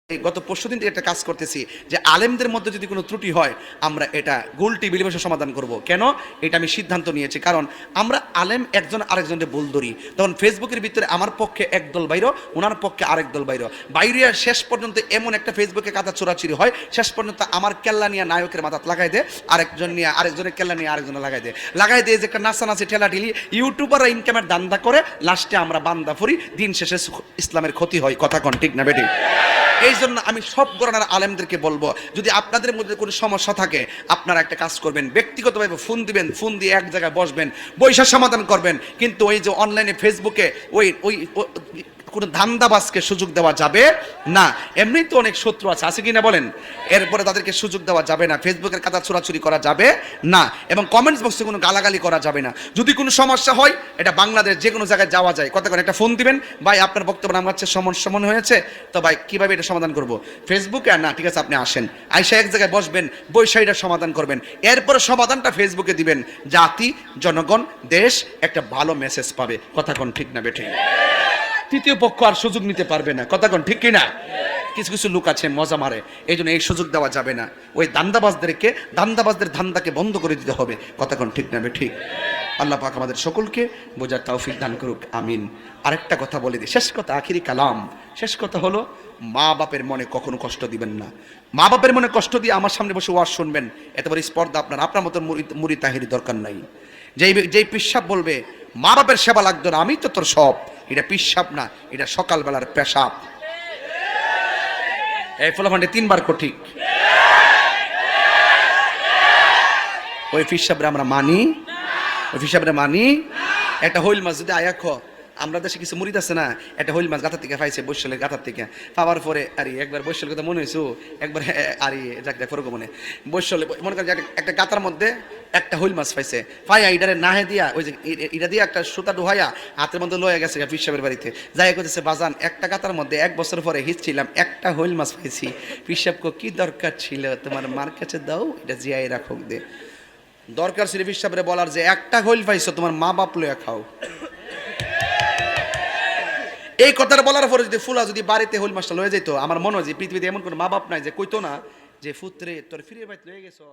গত পরশুদিন থেকে একটা কাজ করতেছি যে আলেমদের মধ্যে যদি কোনো ত্রুটি হয় আমরা এটা গোল টেবিলে বসে সমাধান করব। কেন এটা আমি সিদ্ধান্ত নিয়েছি, কারণ আমরা আলেম একজন আরেকজনের ভুল ধরি, তখন ফেসবুকের ভিতরে আমার পক্ষে একদল বাইর, ওনার পক্ষে আরেক দল বাইর, বাইরে শেষ পর্যন্ত এমন একটা ফেসবুকে কাদা চোরাচুরি হয়, শেষ পর্যন্ত আমার কেল্লা নিয়ে নায়কের মাথাত লাগাই দেয়, আরেকজন নিয়ে আরেকজনের কেল্লা নিয়ে আরেকজনে লাগাই দেয় যে একটা নাচানাচি ঠেলাঠেলি ইউটিউবাররা ইনকামের দান্দা করে, লাস্টে আমরা বান্দা ফুরি, দিন শেষে ইসলামের ক্ষতি হয়। কথা কোন ঠিক না বেটি? এই জন্য আমি সব গণনার আলেমদেরকে বলবো, যদি আপনাদের মধ্যে কোনো সমস্যা থাকে আপনারা একটা কাজ করবেন, ব্যক্তিগতভাবে ফোন দিবেন, ফোন দিয়ে এক জায়গায় বসবেন, বৈশা সমাধান করবেন। কিন্তু ওই যে অনলাইনে ফেসবুকে ওই ওই কোনো ধান্দাবাজকে সুযোগ দেওয়া যাবে না। এমনি তো অনেক শত্রু আছে কি না বলেন? এরপরে তাদেরকে সুযোগ দেওয়া যাবে না, ফেসবুকের কাদা চোরাচুরি করা যাবে না, এবং কমেন্টস বক্সে কোনো গালাগালি করা যাবে না। যদি কোনো সমস্যা হয় এটা বাংলাদেশ যে কোনো জায়গায় যাওয়া যায়, কতক্ষণ একটা ফোন দিবেন, ভাই আপনার বক্তব্য আমার হচ্ছে সমন হয়েছে তো ভাই কীভাবে এটা সমাধান করব? ফেসবুকে আর না, ঠিক আছে আপনি আসেন, আইসা এক জায়গায় বসবেন, বৈশাখীটা সমাধান করবেন, এরপরে সমাধানটা ফেসবুকে দিবেন, জাতি জনগণ দেশ একটা ভালো মেসেজ পাবে। কথা কোন ঠিক না বেঠিক? তৃতীয় পক্ষ আর সুযোগ নিতে পারবে না। কথা কোন ঠিক কিনা? কিছু কিছু লোক আছে মজা মারে, এই জন্য এই সুযোগ দেওয়া যাবে না। ওই দান্দাবাজদের ধান্দাকে বন্ধ করে দিতে হবে। কথা কোন ঠিক না ঠিক? আল্লাহ পাক আমাদের সকলকে বোঝার তৌফিক দান করুক, আমিন। আরেকটা কথা বলে দিই, শেষ কথা, আখিরি কালাম, শেষ কথা হলো, মা বাপের মনে কখনো কষ্ট দিবেন না। মা বাপের মনে কষ্ট দিয়ে আমার সামনে বসে ওয়াজ শুনবেন, এত বড় স্পর্ধা আপনার মতো মুড়ি তাহিরি দরকার নাই। যেই পিসাব বলবে মা বাপের সেবা লাগতো না, আমি তো তোর সব, এটা পিসাব না, এটা সকালবেলার পেশাব। এই ফলাফান্ডে 3 বার ঠিক। ওই পিসাবরে আমরা মানি, ওই পিসাবরে মানি। একটা হইল মাছ যদি আয়া খ, আমরা দেশে কিছু মুড়িদ আছে না, একটা হইল মাছ গাথার থেকে পাইছে, বৈশালের গাথার থেকে পাওয়ার পরে আরে একবার বৈশালের কথা মনে হয়েছে, একবার আরে যাক দেখ ফরক মনে বৈশালে মনে করেন একটা গাতার মধ্যে একটা হইল মাছ পাইছে, পাইয়া ইডারে নাহে দিয়া ওই যে ইটা দিয়ে একটা সুতা ডুহাইয়া হাতের মধ্যে লয়ে গেছে পিসাবের বাড়িতে, যাই করতেছে বাজান একটা গাতার মধ্যে 1 বছর পরে হিঁচছিলাম, একটা হইল মাছ পাইছি, পিসাবকে কি দরকার ছিল তোমার মার কাছে দাও, এটা জিয়াই রাখুক দে। দরকার ছিল পিসাবরে বলার যে একটা হইল পাইছো তোমার মা বাপ লইয়া খাও। এই কথাটা বলার পরে যদি ফুলা যদি বাড়িতে হইল মাছটা লয়ে যেত, আমার মনে হয় যে পৃথিবীতে এমন কোনো মা বাপ নাই যে কইতো না যে পুত্রে তোর ফিরে বাইতে লয়ে গেছো।